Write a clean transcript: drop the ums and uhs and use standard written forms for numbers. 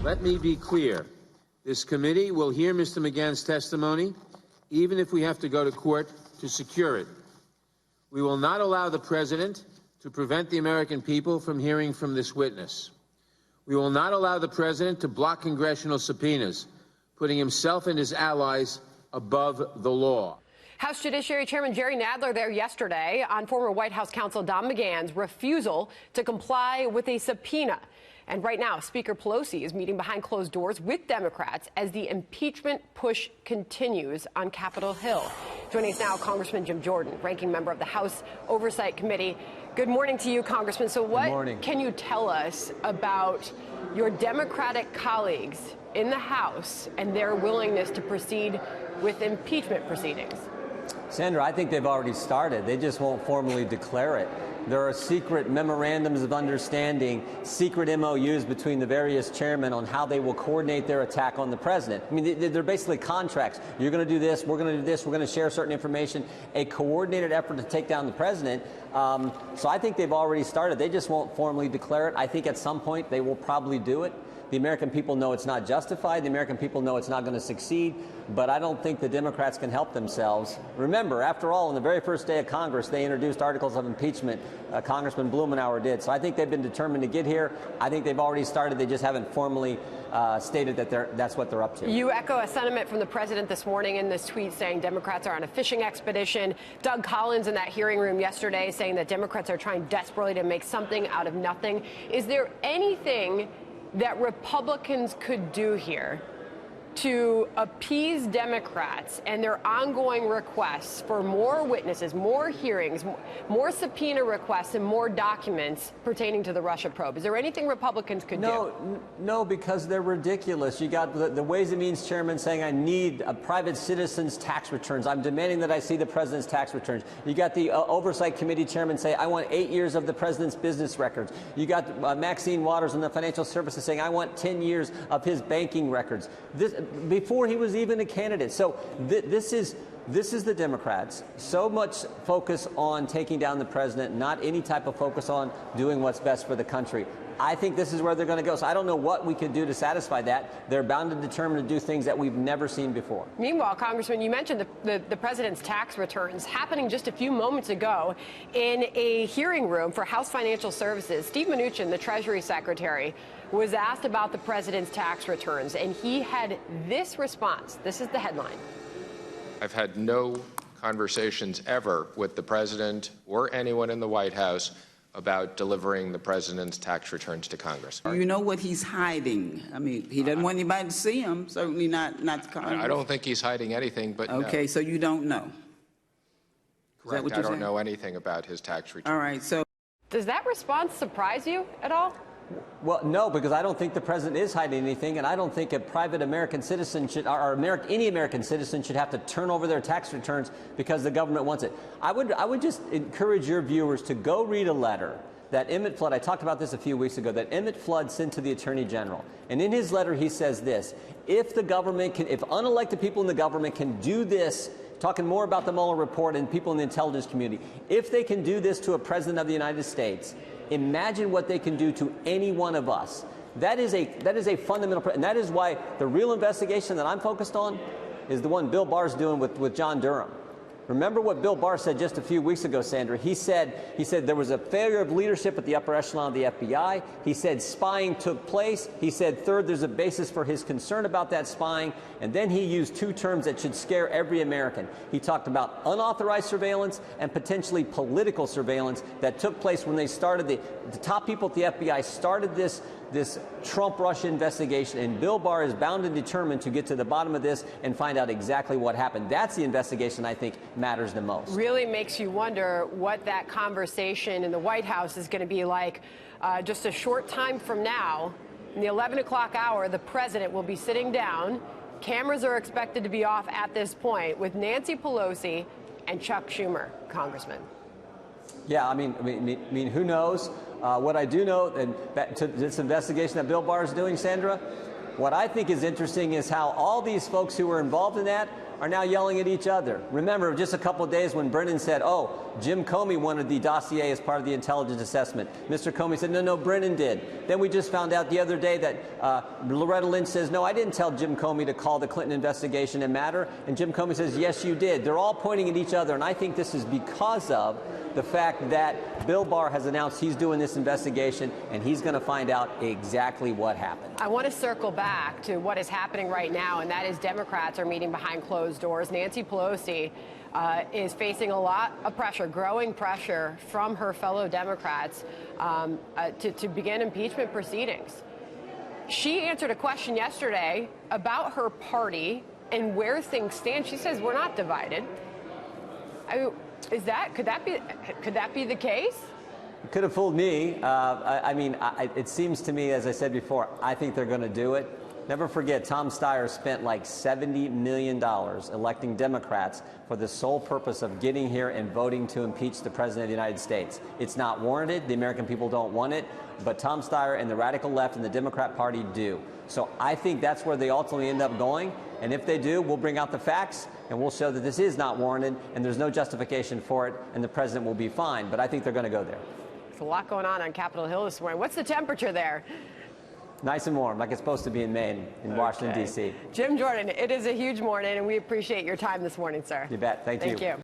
Let me be clear. This committee will hear Mr. McGahn's testimony, even if we have to go to court to secure it. We will not allow the president to prevent the American people from hearing from this witness. We will not allow the president to block congressional subpoenas, putting himself and his allies above the law. House Judiciary Chairman Jerry Nadler there yesterday on former White House counsel Don McGahn's refusal to comply with a subpoena. And right now, Speaker Pelosi is meeting behind closed doors with Democrats as the impeachment push continues on Capitol Hill. Joining us now, Congressman Jim Jordan, ranking member of the House Oversight Committee. Good morning to you, Congressman. So what can you tell us about your Democratic colleagues in the House and their willingness to proceed with impeachment proceedings? Sandra, I think they've already started. They just won't formally declare it. There are secret memorandums of understanding, secret MOUs between the various chairmen on how they will coordinate their attack on the president. I mean, they're basically contracts. You're going to do this, we're going to do this, we're going to share certain information, a coordinated effort to take down the president. So I think they've already started. They just won't formally declare it. I think at some point they will probably do it. The American people know it's not justified. The American people know it's not going to succeed. But I don't think the Democrats can help themselves. Remember, after all, on the very first day of Congress, they introduced articles of impeachment. Congressman Blumenauer did. So I think they've been determined to get here. I think they've already started. They just haven't formally stated that that's what they're up to. You echo a sentiment from the president this morning in this tweet saying Democrats are on a fishing expedition. Doug Collins in that hearing room yesterday saying that Democrats are trying desperately to make something out of nothing. Is there anything that Republicans could do here to appease Democrats and their ongoing requests for more witnesses, more hearings, more subpoena requests, and more documents pertaining to the Russia probe? Is there anything Republicans could do? No, because they're ridiculous. You got the Ways and Means chairman saying, I need a private citizen's tax returns. I'm demanding that I see the president's tax returns. You got the Oversight Committee chairman say, I want 8 years of the president's business records. You got Maxine Waters in the Financial Services saying, I want 10 years of his banking records. Before he was even a candidate. So this is the Democrats. So much focus on taking down the president, not any type of focus on doing what's best for the country. I think this is where they're going to go. So I don't know what we could do to satisfy that. They're bound and determined to do things that we've never seen before. Meanwhile, Congressman, you mentioned the president's tax returns happening just a few moments ago in a hearing room for House Financial Services. Steve Mnuchin, the Treasury Secretary, was asked about the president's tax returns, and he had this response. This is the headline. I've had no conversations ever with the president or anyone in the White House about delivering the president's tax returns to Congress. You know what he's hiding? I mean, he doesn't want anybody to see him, certainly not the Congress. I don't think he's hiding anything, but okay, no. So you don't know? Correct. Is that what you're I don't saying? know anything about his tax returns. All right, so. Does that response surprise you at all? Well, no, because I don't think the president is hiding anything, and I don't think a private American citizen should, or any American citizen should have to turn over their tax returns because the government wants it. I would just encourage your viewers to go read a letter that Emmett Flood, I talked about this a few weeks ago, that Emmett Flood sent to the Attorney General. And in his letter, he says this: if the government can, if unelected people in the government can do this, talking more about the Mueller report and people in the intelligence community, if they can do this to a president of the United States, imagine what they can do to any one of us. That is a fundamental, and that is why the real investigation that I'm focused on is the one Bill Barr's doing with John Durham. Remember what Bill Barr said just a few weeks ago, Sandra. He said there was a failure of leadership at the upper echelon of the FBI. He said spying took place. He said, third, there's a basis for his concern about that spying. And then he used two terms that should scare every American. He talked about unauthorized surveillance and potentially political surveillance that took place when they started, the top people at the FBI started this Trump-Russia investigation, and Bill Barr is bound and determined to get to the bottom of this and find out exactly what happened. That's the investigation I think matters the most. Really makes you wonder what that conversation in the White House is going to be like just a short time from now. In the 11 o'clock hour, the president will be sitting down. Cameras are expected to be off at this point with Nancy Pelosi and Chuck Schumer, Congressman. Yeah, I mean, who knows? What I do know, and back to this investigation that Bill Barr is doing, Sandra, What I think is interesting is how all these folks who were involved in that are now yelling at each other. Remember, just a couple of days when Brennan said, oh, Jim Comey wanted the dossier as part of the intelligence assessment. Mr. Comey said, no, Brennan did. Then we just found out the other day that Loretta Lynch says, no, I didn't tell Jim Comey to call the Clinton investigation a matter. And Jim Comey says, yes, you did. They're all pointing at each other. And I think this is because of the fact that Bill Barr has announced he's doing this investigation, and he's going to find out exactly what happened. I want to circle back to what is happening right now, and that is Democrats are meeting behind closed doors. Nancy Pelosi is facing a lot of pressure, growing pressure from her fellow Democrats to begin impeachment proceedings. She answered a question yesterday about her party and where things stand. She says we're not divided. Could that be the case? It could have fooled me. It seems to me, as I said before, I think they're going to do it. Never forget, Tom Steyer spent like $70 million electing Democrats for the sole purpose of getting here and voting to impeach the President of the United States. It's not warranted. The American people don't want it. But Tom Steyer and the radical left and the Democrat Party do. So I think that's where they ultimately end up going. And if they do, we'll bring out the facts and we'll show that this is not warranted and there's no justification for it and the president will be fine. But I think they're going to go there. There's a lot going on Capitol Hill this morning. What's the temperature there? Nice and warm, like it's supposed to be in Maine, in Washington, D.C. Jim Jordan, it is a huge morning, and we appreciate your time this morning, sir. You bet. Thank you. Thank you.